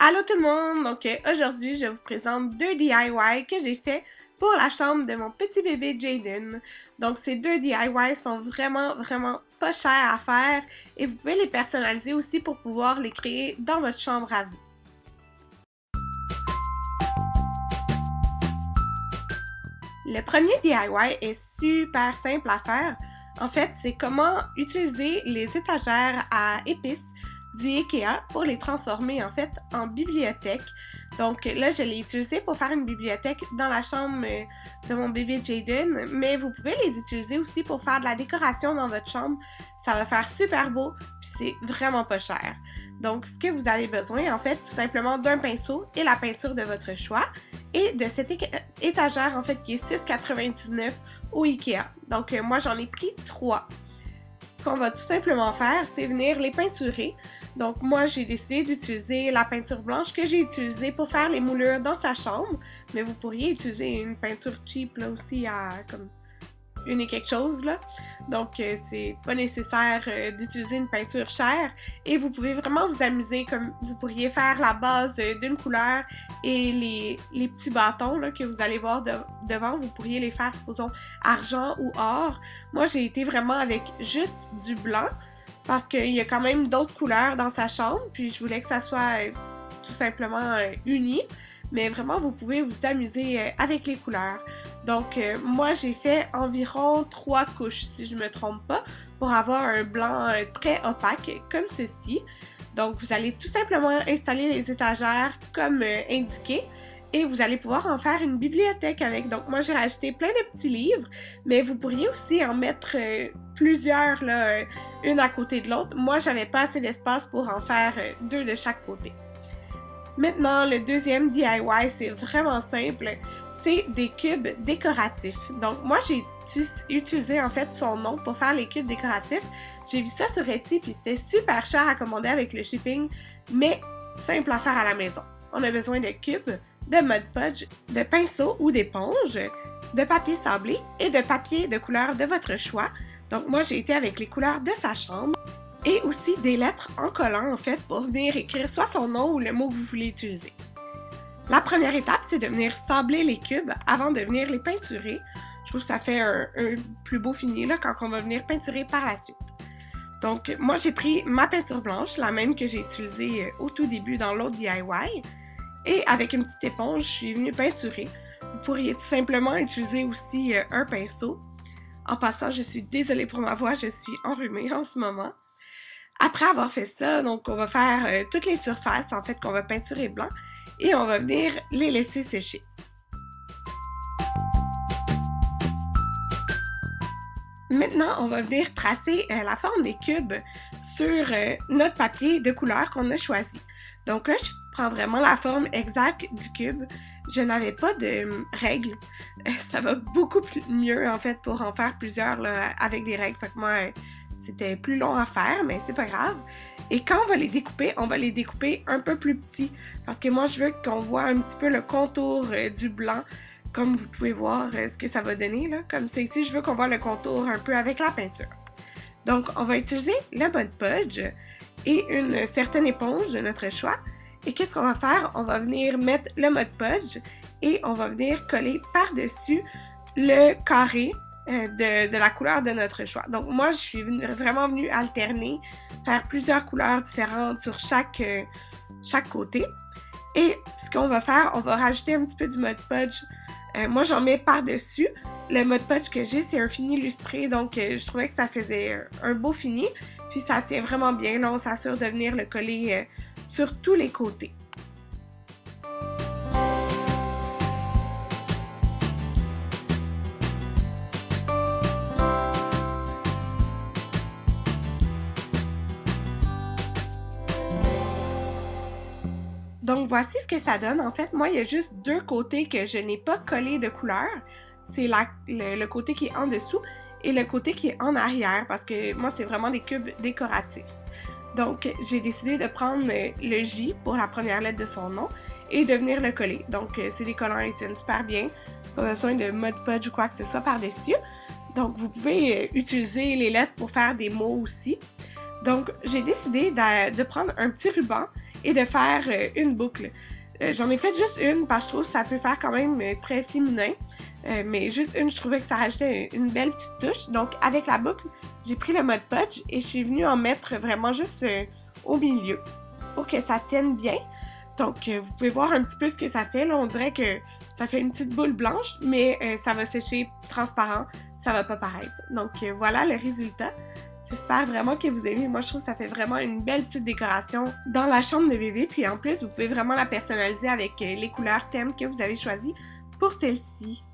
Allô tout le monde! Aujourd'hui, je vous présente deux DIY que j'ai fait pour la chambre de mon petit bébé Jaden. Donc ces deux DIY sont vraiment pas chers à faire et vous pouvez les personnaliser aussi pour pouvoir les créer dans votre chambre à vous. Le premier DIY est super simple à faire. En fait, c'est comment utiliser les étagères à épices du IKEA pour les transformer en fait en bibliothèque. Donc là, je l'ai utilisé pour faire une bibliothèque dans la chambre de mon bébé Jaden, mais vous pouvez les utiliser aussi pour faire de la décoration dans votre chambre. Ça va faire super beau, puis c'est vraiment pas cher. Donc, ce que vous avez besoin, en fait, tout simplement d'un pinceau et la peinture de votre choix, et de cette étagère, en fait, qui est 6,99 au IKEA. Donc, moi, j'en ai pris 3. Ce qu'on va tout simplement faire, c'est venir les peinturer. Donc, moi, j'ai décidé d'utiliser la peinture blanche que j'ai utilisée pour faire les moulures dans sa chambre, mais vous pourriez utiliser une peinture cheap, là, aussi, à, comme, une et quelque chose, là. Donc, c'est pas nécessaire d'utiliser une peinture chère et vous pouvez vraiment vous amuser comme vous pourriez faire la base d'une couleur et les petits bâtons là, que vous allez voir devant, vous pourriez les faire, supposons, argent ou or. Moi, j'ai été vraiment avec juste du blanc parce qu'il y a quand même d'autres couleurs dans sa chambre, puis je voulais que ça soit tout simplement uni. Mais vraiment, vous pouvez vous amuser avec les couleurs. Donc, moi, j'ai fait environ 3 couches, si je ne me trompe pas, pour avoir un blanc très opaque, comme ceci. Donc, vous allez tout simplement installer les étagères comme indiqué, et vous allez pouvoir en faire une bibliothèque avec. Donc, moi, j'ai rajouté plein de petits livres, mais vous pourriez aussi en mettre plusieurs, là, une à côté de l'autre. Moi, j'avais pas assez d'espace pour en faire 2 de chaque côté. Maintenant, le deuxième DIY, c'est vraiment simple, c'est des cubes décoratifs. Donc, moi, j'ai utilisé en fait son nom pour faire les cubes décoratifs. J'ai vu ça sur Etsy, puis c'était super cher à commander avec le shipping, mais simple à faire à la maison. On a besoin de cubes, de Mod Podge, de pinceaux ou d'éponges, de papier sablé et de papier de couleur de votre choix. Donc, moi, j'ai été avec les couleurs de sa chambre. Et aussi des lettres en collant, en fait, pour venir écrire soit son nom ou le mot que vous voulez utiliser. La première étape, c'est de venir sabler les cubes avant de venir les peinturer. Je trouve que ça fait un plus beau fini là, quand on va venir peinturer par la suite. Donc, moi, j'ai pris ma peinture blanche, la même que j'ai utilisée au tout début dans l'autre DIY. Et avec une petite éponge, je suis venue peinturer. Vous pourriez tout simplement utiliser aussi un pinceau. En passant, je suis désolée pour ma voix, je suis enrhumée en ce moment. Après avoir fait ça, donc on va faire toutes les surfaces en fait qu'on va peinturer blanc et on va venir les laisser sécher. Maintenant, on va venir tracer la forme des cubes sur notre papier de couleur qu'on a choisi. Donc là, je prends vraiment la forme exacte du cube. Je n'avais pas de règles. Ça va beaucoup mieux en fait pour en faire plusieurs là, avec des règles. Fait que moi, c'était plus long à faire, mais c'est pas grave. Et quand on va les découper un peu plus petits. Parce que moi, je veux qu'on voit un petit peu le contour du blanc. Comme vous pouvez voir ce que ça va donner. Là. Comme ça ici, je veux qu'on voit le contour un peu avec la peinture. Donc, on va utiliser le Mod Podge et une certaine éponge de notre choix. Et qu'est-ce qu'on va faire? On va venir mettre le Mod Podge et on va venir coller par-dessus le carré de la couleur de notre choix. Donc moi, je suis vraiment venue alterner, faire plusieurs couleurs différentes sur chaque côté. Et ce qu'on va faire, on va rajouter un petit peu du Mod Podge. Moi, j'en mets par-dessus. Le Mod Podge que j'ai, c'est un fini lustré, donc je trouvais que ça faisait un beau fini. Puis ça tient vraiment bien. Là, on s'assure de venir le coller sur tous les côtés. Donc, voici ce que ça donne. En fait, moi, il y a juste 2 côtés que je n'ai pas collé de couleur. C'est le côté qui est en dessous et le côté qui est en arrière parce que moi, c'est vraiment des cubes décoratifs. Donc, j'ai décidé de prendre le J pour la première lettre de son nom et de venir le coller. Donc, c'est des collants, ils tiennent super bien. Pas besoin de Mod Podge ou quoi que ce soit par-dessus. Donc, vous pouvez utiliser les lettres pour faire des mots aussi. Donc, j'ai décidé de prendre un petit ruban et de faire une boucle. J'en ai fait juste une parce que je trouve que ça peut faire quand même très féminin. Mais juste une, je trouvais que ça rajoutait une belle petite touche. Donc avec la boucle, j'ai pris le Mod Podge et je suis venue en mettre vraiment juste au milieu pour que ça tienne bien. Donc vous pouvez voir un petit peu ce que ça fait. Là, on dirait que ça fait une petite boule blanche, mais ça va sécher transparent, ça va pas paraître. Donc voilà le résultat. J'espère vraiment que vous aimez. Moi, je trouve que ça fait vraiment une belle petite décoration dans la chambre de bébé. Puis en plus, vous pouvez vraiment la personnaliser avec les couleurs thèmes que vous avez choisies pour celle-ci.